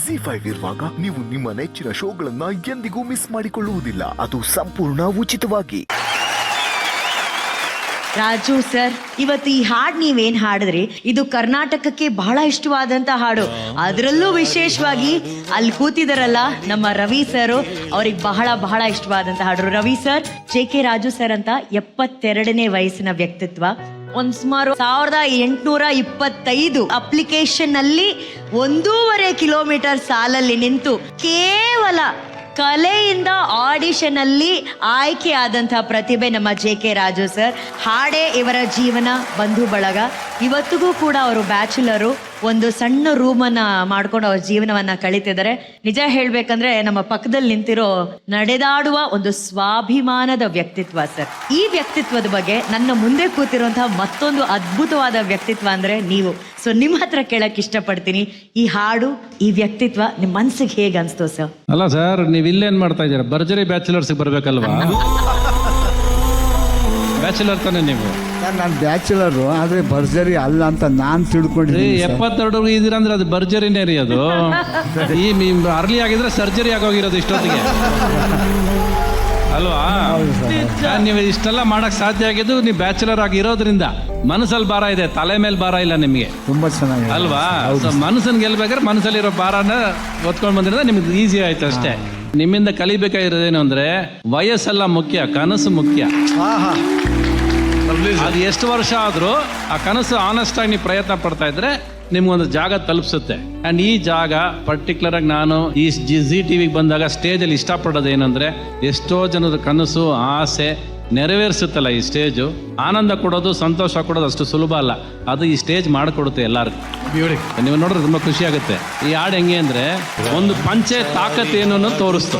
ZEE5 ಇರುವಾಗ ನೀವು ನಿಮ್ಮ ನೆಚ್ಚಿನ ಶೋಗಳನ್ನ ಎಂದಿಗೂ ಮಿಸ್ ಮಾಡಿಕೊಳ್ಳುವುದಿಲ್ಲ. ಅದು ಸಂಪೂರ್ಣ ಉಚಿತವಾಗಿ. ರಾಜು ಸರ್, ಇವತ್ತು ಈ ಹಾಡು ನೀವೇನ್ ಹಾಡಿದ್ರಿ ಇದು ಕರ್ನಾಟಕಕ್ಕೆ ಬಹಳ ಇಷ್ಟವಾದಂತ ಹಾಡು. ಅದರಲ್ಲೂ ವಿಶೇಷವಾಗಿ ಅಲ್ಲಿ ಕೂತಿದಾರಲ್ಲ ನಮ್ಮ ರವಿ ಸರ್, ಅವ್ರಿಗೆ ಬಹಳ ಬಹಳ ಇಷ್ಟವಾದಂತ ಹಾಡು. Ravi sir, JK Raju sir ಅಂತ 72ನೇ ವಯಸ್ಸಿನ ವ್ಯಕ್ತಿತ್ವ. ಒಂದ್ ಸುಮಾರು 1825 ಅಪ್ಲಿಕೇಶನ್ ಅಲ್ಲಿ 1.5 ಕಿಲೋಮೀಟರ್ ಸಾಲಲ್ಲಿ ನಿಂತು ಕೇವಲ ಕಲೆಯಿಂದ ಆಡಿಷನ್ ಅಲ್ಲಿ ಆಯ್ಕೆ ಆದಂತಹ ಪ್ರತಿಭೆ ನಮ್ಮ JK ರಾಜು ಸರ್. ಹಾಡೇ ಇವರ ಜೀವನ, ಬಂಧು ಬಳಗ. ಇವತ್ತಿಗೂ ಕೂಡ ಅವರು ಬ್ಯಾಚುಲರು, ಒಂದು ಸಣ್ಣ ರೂಮನ್ನ ಮಾಡ್ಕೊಂಡು ಅವ್ರ ಜೀವನವನ್ನ ಕಳೀತಿದ್ದಾರೆ. ನಿಜ ಹೇಳ್ಬೇಕಂದ್ರೆ ನಮ್ಮ ಪಕ್ಕದಲ್ಲಿ ನಿಂತಿರೋ ನಡೆದಾಡುವ ಒಂದು ಸ್ವಾಭಿಮಾನದ ವ್ಯಕ್ತಿತ್ವ ಸರ್. ಈ ವ್ಯಕ್ತಿತ್ವದ ಬಗ್ಗೆ ನನ್ನ ಮುಂದೆ ಕೂತಿರುವಂತಹ ಮತ್ತೊಂದು ಅದ್ಭುತವಾದ ವ್ಯಕ್ತಿತ್ವ ಅಂದ್ರೆ ನೀವು. ಸೊ ನಿಮ್ಮ ಹತ್ರ ಕೇಳಕ್ ಇಷ್ಟಪಡ್ತೀನಿ, ಈ ಹಾಡು, ಈ ವ್ಯಕ್ತಿತ್ವ ನಿಮ್ಮ ಮನ್ಸಿಗೆ ಹೇಗೆ ಅನ್ಸ್ತು ಸರ್? ಅಲ್ಲ ಸರ್, ನೀವು ಇಲ್ಲೇನ್ ಮಾಡ್ತಾ ಇದ್ದೀರಾ? ಭರ್ಜರಿ ಬ್ಯಾಚುಲರ್ಸ್ಗೆ ಬರ್ಬೇಕಲ್ವಾ? ಬ್ಯಾಚುಲರ್ ತಾನೆ ನೀವು? ನಾನು ಬ್ಯಾಚುಲರು, ಆದ್ರೆ ಭರ್ಜರಿ ಅಲ್ಲ ಅಂತ ನಾನು ತಿಳ್ಕೊಂಡಿದ್ದೀನಿ. 72 ಇದೀರ ಅಂದ್ರೆ ಅದು ಭರ್ಜರಿನೇ ರೀ. ಅದು ಈ ಅರ್ಲಿ ಆಗಿದ್ರೆ ಸರ್ಜರಿ ಆಗೋಗಿರೋದು ಇಷ್ಟೊತ್ತಿಗೆ ಅಲ್ವಾ? ನೀವು ಇಷ್ಟೆಲ್ಲ ಮಾಡಕ್ ಸಾಧ್ಯ ಆಗಿದ್ದು ನೀವು ಬ್ಯಾಚುಲರ್ ಆಗಿರೋದ್ರಿಂದ. ಮನಸ್ಸಲ್ಲಿ ಭಾರ ಇದೆ, ತಲೆ ಮೇಲೆ ಭಾರ ಇಲ್ಲ ನಿಮ್ಗೆ. ತುಂಬಾ ಚೆನ್ನಾಗಿ ಅಲ್ವಾ? ಮನಸ್ಸನ್ನ ಗೆಲ್ಬೇಕಾದ್ರೆ ಮನಸ್ಸಲ್ಲಿರೋ ಭಾರನ ಒತ್ಕೊಂಡ್ ಬಂದಿರೋದ ನಿಮ್ಗೆ ಈಸಿ ಆಯ್ತು ಅಷ್ಟೇ. ನಿಮ್ಮಿಂದ ಕಲಿಬೇಕಾಗಿರೋದೇನು ಅಂದ್ರೆ ವಯಸ್ಸೆಲ್ಲ ಮುಖ್ಯ, ಕನಸು ಮುಖ್ಯ. ಅದು ಎಷ್ಟು ವರ್ಷ ಆದ್ರೂ ಆ ಕನಸು ಆನೆಸ್ಟ್ ಆಗಿ ನೀವು ಪ್ರಯತ್ನ ಪಡ್ತಾ ಇದ್ರೆ ನಿಮ್ಗೊಂದು ಜಾಗ ತಲುಪಿಸುತ್ತೆ. ಅಂಡ್ ಈ ಜಾಗ ಪರ್ಟಿಕ್ಯುಲರ್ ಆಗಿ ನಾನು ಈ ZEE ಟಿವಿಗೆ ಬಂದಾಗ ಸ್ಟೇಜಲ್ಲಿ ಇಷ್ಟಪಡೋದು ಏನಂದ್ರೆ, ಎಷ್ಟೋ ಜನದ ಕನಸು ಆಸೆ ನೆರವೇರಿಸುತ್ತಲ್ಲ ಈ ಸ್ಟೇಜು. ಆನಂದ ಕೊಡೋದು, ಸಂತೋಷ ಕೊಡೋದು ಅಷ್ಟು ಸುಲಭ ಅಲ್ಲ. ಅದು ಈ ಸ್ಟೇಜ್ ಮಾಡಿಕೊಡುತ್ತೆ ಎಲ್ಲರಿಗೂ. ನೀವು ನೋಡ್ರೆ ತುಂಬಾ ಖುಷಿ ಆಗುತ್ತೆ. ಈ ಹಾಡು ಹೆಂಗೆ ಅಂದ್ರೆ ಒಂದು ಪಂಚೆ ತಾಕತ್ ಏನು ತೋರಿಸ್ತು.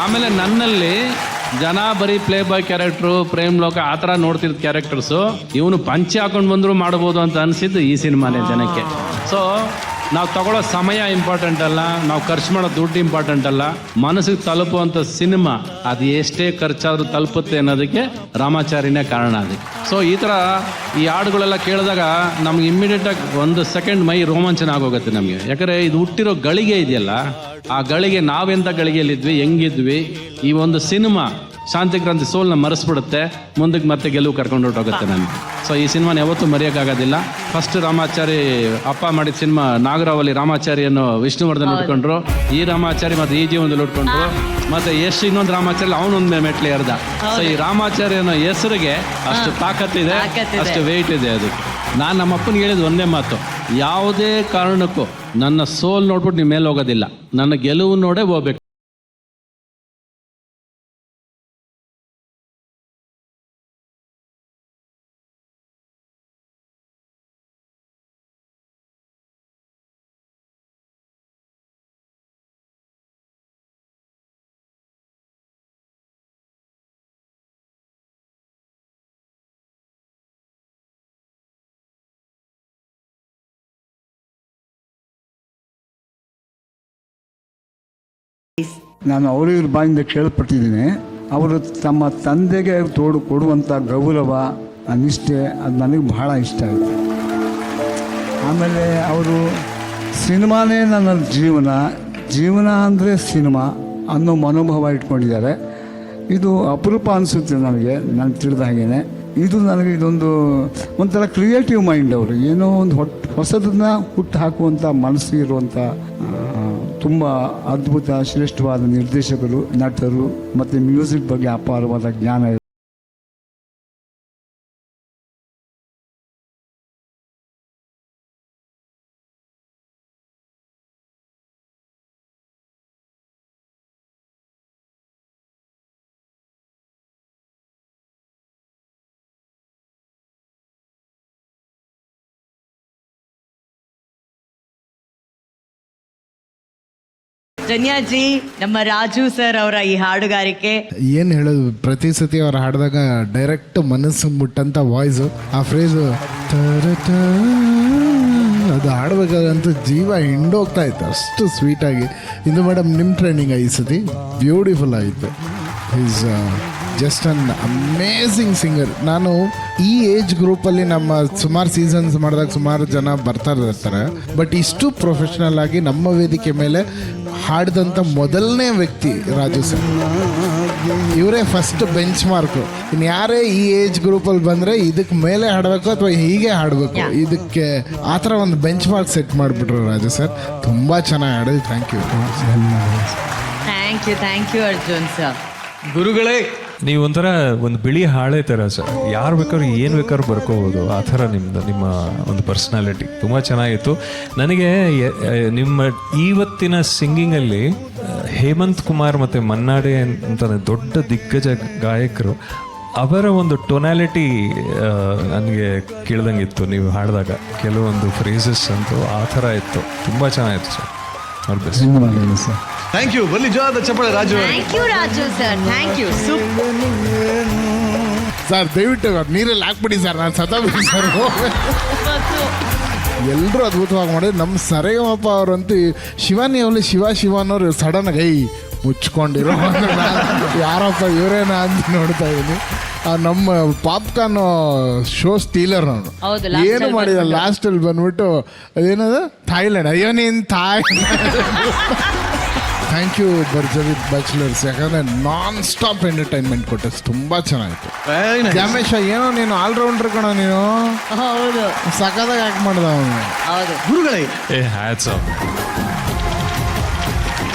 ಆಮೇಲೆ ನನ್ನಲ್ಲಿ ಜನ ಬರೀ ಪ್ಲೇ ಬಾಯ್ ಕ್ಯಾರೆಕ್ಟ್ರು, ಪ್ರೇಮ್ ಲೋಕ ಆ ಥರ ನೋಡ್ತಿದ್ದ ಕ್ಯಾರೆಕ್ಟರ್ಸು ಇವನು ಪಂಚೆ ಹಾಕೊಂಡು ಬಂದ್ರು ಮಾಡ್ಬೋದು ಅಂತ ಅನಿಸಿದ್ದು ಈ ಸಿನಿಮಾನೇ ಜನಕ್ಕೆ. ಸೊ ನಾವು ತಗೊಳ್ಳೋ ಸಮಯ ಇಂಪಾರ್ಟೆಂಟ್ ಅಲ್ಲ, ನಾವು ಖರ್ಚು ಮಾಡೋ ದುಡ್ಡು ಇಂಪಾರ್ಟೆಂಟ್ ಅಲ್ಲ, ಮನಸ್ಸಿಗೆ ತಲುಪುವಂಥ ಸಿನಿಮಾ ಅದು ಎಷ್ಟೇ ಖರ್ಚಾದ್ರೂ ತಲುಪುತ್ತೆ ಅನ್ನೋದಕ್ಕೆ ರಾಮಾಚಾರಿನೇ ಕಾರಣ ಅದಕ್ಕೆ. ಸೊ ಈ ಥರ ಈ ಹಾಡುಗಳೆಲ್ಲ ಕೇಳಿದಾಗ ನಮ್ಗೆ ಇಮ್ಮಿಡಿಯೇಟಾಗಿ 1 ಸೆಕೆಂಡ್ ಮೈ ರೋಮಾಂಚನ ಆಗೋಗುತ್ತೆ ನಮಗೆ. ಯಾಕಂದರೆ ಇದು ಹುಟ್ಟಿರೋ ಗಳಿಗೆ ಇದೆಯಲ್ಲ, ಆ ಗಳಿಗೆ ನಾವೆಂಥ ಗಳಿಗೆಯಲ್ಲಿದ್ವಿ, ಹೆಂಗಿದ್ವಿ, ಈ ಒಂದು ಸಿನಿಮಾ ಶಾಂತಿಕ್ರಾಂತಿ ಸೋಲ್ನ ಮರೆಸ್ಬಿಡುತ್ತೆ, ಮುಂದಕ್ಕೆ ಮತ್ತೆ ಗೆಲುವು ಕರ್ಕೊಂಡು ಹೊರಟೋಗುತ್ತೆ ನನಗೆ. ಸೊ ಈ ಸಿನಿಮಾನ ಯಾವತ್ತೂ ಮರೆಯೋಕ್ಕಾಗೋದಿಲ್ಲ. ಫಸ್ಟ್ ರಾಮಾಚಾರಿ ಅಪ್ಪ ಮಾಡಿದ ಸಿನಿಮಾ ನಾಗರಾವಲಿ ರಾಮಾಚಾರಿಯನ್ನು ವಿಷ್ಣುವರ್ಧನ್ ಉಟ್ಕೊಂಡ್ರು, ಈ ರಾಮಾಚಾರಿ ಮತ್ತೆ ಈ ಜೀವನದಲ್ಲಿ ಉಟ್ಕೊಂಡ್ರು, ಮತ್ತೆ ಯಶ್ ಇನ್ನೊಂದು ರಾಮಾಚಾರಿ ಅವನೊಂದು ಮೆಟ್ಲೆ ಎರ್ದ. ಸೊ ಈ ರಾಮಾಚಾರಿ ಅನ್ನೋ ಹೆಸರಿಗೆ ಅಷ್ಟು ತಾಕತ್ತಿದೆ, ಅಷ್ಟು ವೆಯ್ಟ್ ಇದೆ. ಅದು ನಾನು ನಮ್ಮ ಅಪ್ಪನಿಗೆ ಹೇಳಿದ ಒಂದೇ ಮಾತು, ಯಾವುದೇ ಕಾರಣಕ್ಕೂ ನನ್ನ ಸೋಲ್ ನೋಡ್ಬಿಟ್ಟು ನೀವು ಮೇಲೆ ಹೋಗೋದಿಲ್ಲ, ನನ್ನ ಗೆಲುವು ನೋಡೇ ಹೋಗ್ಬೇಕು. ನಾನು ಅವ್ರ ಬಾಯಿಂದ ಕೇಳ್ಪಟ್ಟಿದ್ದೀನಿ. ಅವರು ತಮ್ಮ ತಂದೆಗೆ ಕೊಡುವಂಥ ಗೌರವ, ನಿಷ್ಠೆ, ಅದು ನನಗೆ ಬಹಳ ಇಷ್ಟ ಆಯಿತು. ಆಮೇಲೆ ಅವರು ಸಿನಿಮಾನೇ ನನ್ನ ಜೀವನ ಅಂದರೆ ಸಿನಿಮಾ ಅನ್ನೋ ಮನೋಭಾವ ಇಟ್ಕೊಂಡಿದ್ದಾರೆ. ಇದು ಅಪರೂಪ ಅನಿಸುತ್ತೆ ನನಗೆ, ನಾನು ತಿಳಿದ ಹಾಗೇನೆ. ಇದು ನನಗೆ ಇದೊಂದು ಒಂಥರ ಕ್ರಿಯೇಟಿವ್ ಮೈಂಡ್. ಅವರು ಏನೋ ಒಂದು ಹೊಸದನ್ನ ಹುಟ್ಟು ಹಾಕುವಂಥ ಮನಸ್ಸು ಇರುವಂಥ ತುಂಬ ಅದ್ಭುತ ಶ್ರೇಷ್ಠವಾದ ನಿರ್ದೇಶಕರು, ನಟರು ಮತ್ತು ಮ್ಯೂಸಿಕ್ ಬಗ್ಗೆ ಅಪಾರವಾದ ಜ್ಞಾನ ಇದೆ. ಧನ್ಯಾಜಿ, ನಮ್ಮ ರಾಜು ಸರ್ ಅವರ ಈ ಹಾಡುಗಾರಿಕೆ ಏನು ಹೇಳೋದು, ಪ್ರತಿ ಸತಿ ಅವ್ರು ಹಾಡಿದಾಗ ಡೈರೆಕ್ಟ್ ಮನಸ್ಸು ಮುಟ್ಟಂಥ ವಾಯ್ಸು, ಆ ಫ್ರೇಸು ಅದು ಹಾಡ್ಬೇಕಾದ್ರಂತೂ ಜೀವ ಹಿಂಡೋಗ್ತಾ ಇತ್ತು, ಅಷ್ಟು ಸ್ವೀಟಾಗಿ. ಇದು ಮೇಡಮ್ ನಿಮ್ಮ ಟ್ರೈನಿಂಗ್ ಈ ಸತಿ ಬ್ಯೂಟಿಫುಲ್ ಆಯಿತು. Is just an amazing singer. ನಾನು ಈ ಏಜ್ ಗ್ರೂಪಲ್ಲಿ ನಮ್ಮ ಸುಮಾರು ಸೀಸನ್ಸ್ ಮಾಡಿದಾಗ ಸುಮಾರು ಜನ ಬರ್ತಾ ಇರ್ತಾರೆ, ಬಟ್ ಇಷ್ಟು ಪ್ರೊಫೆಷ್ನಲ್ ಆಗಿ ನಮ್ಮ ವೇದಿಕೆ ಮೇಲೆ ಹಾಡಿದಂಥ ಮೊದಲನೇ ವ್ಯಕ್ತಿ ರಾಜು ಸರ್. ಇವರೇ ಫಸ್ಟ್ ಬೆಂಚ್ ಮಾರ್ಕು. ಇನ್ನು ಯಾರೇ ಈ ಏಜ್ ಗ್ರೂಪಲ್ಲಿ ಬಂದರೆ ಇದಕ್ಕೆ ಮೇಲೆ ಹಾಡಬೇಕು ಅಥವಾ ಹೀಗೆ ಹಾಡಬೇಕು, ಇದಕ್ಕೆ ಆ ಥರ ಒಂದು ಬೆಂಚ್ ಮಾರ್ಕ್ ಸೆಟ್ ಮಾಡಿಬಿಟ್ರು ರಾಜು ಸರ್. ತುಂಬ ಚೆನ್ನಾಗಿ ಹಾಡಿದ್ವಿ. Thank you. Thank you Arjun sir. ಗುರುಗಳೇ, ನೀವು ಒಂಥರ ಒಂದು ಬಿಳಿ ಹಾಳೆ ಥರ ಸರ್. ಯಾರು ಬೇಕಾದ್ರೂ ಏನು ಬೇಕಾದ್ರೂ ಬರ್ಕೋಬೋದು, ಆ ಥರ ನಿಮ್ಮ ಒಂದು ಪರ್ಸ್ನಾಲಿಟಿ ತುಂಬ ಚೆನ್ನಾಗಿತ್ತು. ನನಗೆ ನಿಮ್ಮ ಇವತ್ತಿನ ಸಿಂಗಿಂಗಲ್ಲಿ ಹೇಮಂತ್ ಕುಮಾರ್ ಮತ್ತು ಮನ್ನಾಡೆ ಅಂತ ದೊಡ್ಡ ದಿಗ್ಗಜ ಗಾಯಕರು, ಅವರ ಒಂದು ಟೊನಾಲಿಟಿ ನನಗೆ ಕೇಳ್ದಂಗಿತ್ತು ನೀವು ಹಾಡಿದಾಗ. ಕೆಲವೊಂದು ಫ್ರೇಸಸ್ ಅಂತೂ ಆ ಥರ ಇತ್ತು, ತುಂಬ ಚೆನ್ನಾಗಿತ್ತು ಸರ್. ಅವ್ರ ಬೆಸ್ಟ್. ಧನ್ಯವಾದಗಳು ಸರ್. Thank you. ಬಲ್ಲಿ ಜೋರಾದ ಚಪ್ಪಾಳೆ Raju. Thank you Raju sir, thank you. Sir ದಯವಿಟ್ಟು ನೀರಲ್ಲಿ ಹಾಕ್ಬಿಡಿ ಸರ್, ನಾನು ಸತ್ತೋಗ್ಬಿಡಿ ಸರ್. ಎಲ್ಲರೂ ಅದ್ಭುತವಾಗಿ ಮಾಡಿದ್ರು. ನಮ್ಮ ಸರಿಗಮಪ ಅವರಂತೂ ಶಿವಾನಿ ಅವಳು ಶಿವ ಅನ್ನೋರು ಸಡನ್ನಾಗಿ ಮುಚ್ಕೊಂಡಿರೋ ಯಾರಪ್ಪ ಇವರೇನ ಅಂತ ನೋಡ್ತಾ ಇದ್ದೀನಿ. ನಮ್ಮ ಪಾಪ್ಕಾರ್ನ್ ಶೋ ಸ್ಟೀಲರ್ ಅವನು ಏನು ಮಾಡಿದ ಲಾಸ್ಟಲ್ಲಿ ಬಂದ್ಬಿಟ್ಟು ಅದೇನದು ಥಾಯ್ಲ್ಯಾಂಡ್. ಅಯ್ಯೋ ನೀನು ಥ್ಯಾಂಕ್ ಯು ಭರ್ಜರಿ ಬ್ಯಾಚುಲರ್ಸ್, ಯಾಕಂದರೆ ನಾನ್ ಸ್ಟಾಪ್ ಎಂಟರ್ಟೈನ್ಮೆಂಟ್ ಕೊಟ್ಟೆ, ತುಂಬ ಚೆನ್ನಾಗಿತ್ತು. ರಮೇಶ ಏನೋ ನೀನು ಆಲ್ರೌಂಡರ್ ಕಣ, ನೀನು ಹೌದು ಸಖತ್ತಾಗಿ ಆ್ಯಕ್ಟ್ ಮಾಡ್ದ ಅವನು. ಹೌದು ಗುರುಗಳೇ, ಹ್ಯಾಟ್ಸ್ ಆಫ್.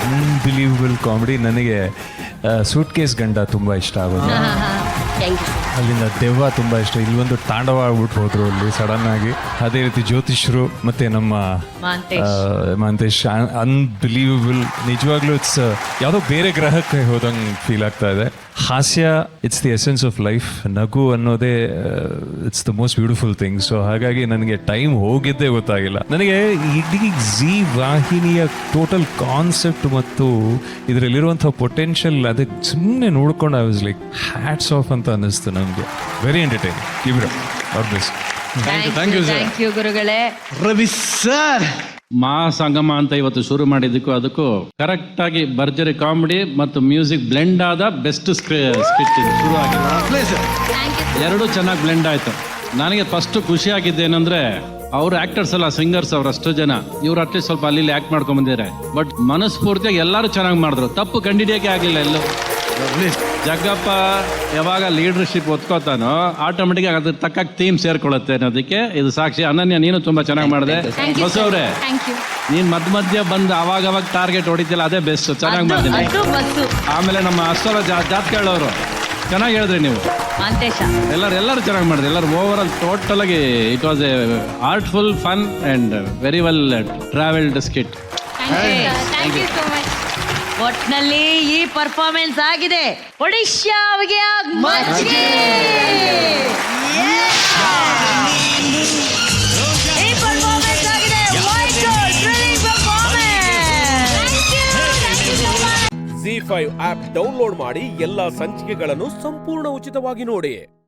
Unbelievable comedy. ನನಗೆ ಸೂಟ್ ಕೇಸ್ ಗಂಡ ತುಂಬ ಇಷ್ಟ ಆಗೋದು. ಅಲ್ಲಿಂದ ದೆವ್ವ ತುಂಬ ಇಷ್ಟ. ಇಲ್ಲಿ ಒಂದು ತಾಂಡವ ಆಗ್ಬಿಟ್ಟು ಹೋದ್ರು ಅಲ್ಲಿ ಸಡನ್ನಾಗಿ. ಅದೇ ರೀತಿ ಜ್ಯೋತಿಷ್ರು ಮತ್ತು ನಮ್ಮ ಮಹಂತೇಶ್, ಅನ್ಬಿಲೀವಬಲ್. ನಿಜವಾಗ್ಲೂ ಇಟ್ಸ್ ಯಾವುದೋ ಬೇರೆ ಗ್ರಹಕ್ಕೆ ಹೋದಂಗೆ ಫೀಲ್ ಆಗ್ತಾ ಇದೆ. ಹಾಸ್ಯ it's the essence of life. ನಗು ಅನ್ನೋದೇ it's the most beautiful thing. So ಹಾಗಾಗಿ ನನಗೆ ಟೈಮ್ ಹೋಗಿದ್ದೇ ಗೊತ್ತಾಗಿಲ್ಲ. ನನಗೆ ಇಡೀ ಝೀ ವಾಹಿನಿಯ ಟೋಟಲ್ ಕಾನ್ಸೆಪ್ಟ್ ಮತ್ತು ಇದರಲ್ಲಿರುವಂಥ ಪೊಟೆನ್ಷಿಯಲ್ ಅದಕ್ಕೆ ಸುಮ್ಮನೆ ನೋಡ್ಕೊಂಡು I was like hats off ಅಂತ ಅನ್ನಿಸ್ತು ನನಗೆ. Very entertaining. ಇಬ್ರು ಆಲ್ ಬೆಸ್ಟ್. ಥ್ಯಾಂಕ್ ಯು ಗುರುಗಳೇ. ರವಿ ಸರ್, ಮಹಾಸಂಗಮ ಅಂತ ಇವತ್ತು ಶುರು ಮಾಡಿದ್ದಕ್ಕೂ ಅದಕ್ಕೂ ಕರೆಕ್ಟ್ ಆಗಿ ಭರ್ಜರಿ ಕಾಮಿಡಿ ಮತ್ತು ಮ್ಯೂಸಿಕ್ ಬ್ಲೆಂಡ್ ಆದ ಬೆಸ್ಟ್ ಸ್ಕಿಟ್ ಶುರು ಆಗಿದೆ. ಎರಡು ಚೆನ್ನಾಗಿ ಬ್ಲೆಂಡ್ ಆಯ್ತು. ನನಗೆ ಫಸ್ಟ್ ಖುಷಿ ಆಗಿದ್ದೇನೆಂದ್ರೆ ಅವ್ರು ಆಕ್ಟರ್ಸ್ ಅಲ್ಲ, ಸಿಂಗರ್ಸ್ ಅವ್ರು ಅಷ್ಟು ಜನ. ಇವ್ರು ಅಟ್ಲೀಸ್ಟ್ ಸ್ವಲ್ಪ ಅಲ್ಲಿ ಆಕ್ಟ್ ಮಾಡ್ಕೊಂಡ್ ಬಂದಿದ್ದಾರೆ, ಬಟ್ ಮನಸ್ಫೂರ್ತಿಯಾಗಿ ಎಲ್ಲರೂ ಚೆನ್ನಾಗಿ ಮಾಡಿದ್ರು. ತಪ್ಪು ಕಂಡಿಡಿಯೋಕೆ ಆಗಿಲ್ಲ ಎಲ್ಲೂ. ಜಗ್ಗಪ್ಪ ಯಾವಾಗ ಲೀಡರ್ಶಿಪ್ ಒತ್ಕೋತಾನೋ ಆಟೋಮೆಟಿಕ್ ಅದ್ರ ತಕ್ಕ ಥೀಮ್ ಸೇರ್ಕೊಳ್ಳುತ್ತೆ ಅನ್ನೋದಕ್ಕೆ ಇದು ಸಾಕ್ಷಿ. ಅನನ್ಯ, ನೀನು ತುಂಬಾ ಚೆನ್ನಾಗಿ ಮಾಡಿದೆ. ಬಸವ್ರೆ, ನೀನ್ ಮಧ್ಯ ಬಂದು ಅವಾಗ ಟಾರ್ಗೆಟ್ ಹೊಡಿತಿಲ್ಲ, ಅದೇ ಬೆಸ್ಟ್. ಚೆನ್ನಾಗಿ ಮಾಡಿದ್ದೀನಿ. ಆಮೇಲೆ ನಮ್ಮ ಅಷ್ಟರ ಜಾತ್ಕೇಳವರು ಚೆನ್ನಾಗಿ ಹೇಳಿದ್ರಿ ನೀವು. ಎಲ್ಲರೂ ಚೆನ್ನಾಗಿ ಮಾಡಿದ್ರಿ. ಎಲ್ಲರೂ ಓವರ್ ಆಲ್ ಟೋಟಲ್ ಆಗಿ it was a artful, fun and very well travelled skit. ಒಟ್ನಲ್ಲಿ ಈ ಪರ್ಫಾರ್ಮೆನ್ಸ್ ಆಗಿದೆ ಒಡಿಶಾವಿಗೆ ZEE5 ಆಪ್ ಡೌನ್ಲೋಡ್ ಮಾಡಿ ಎಲ್ಲಾ ಸಂಚಿಕೆಗಳನ್ನು ಸಂಪೂರ್ಣ ಉಚಿತವಾಗಿ ನೋಡಿ.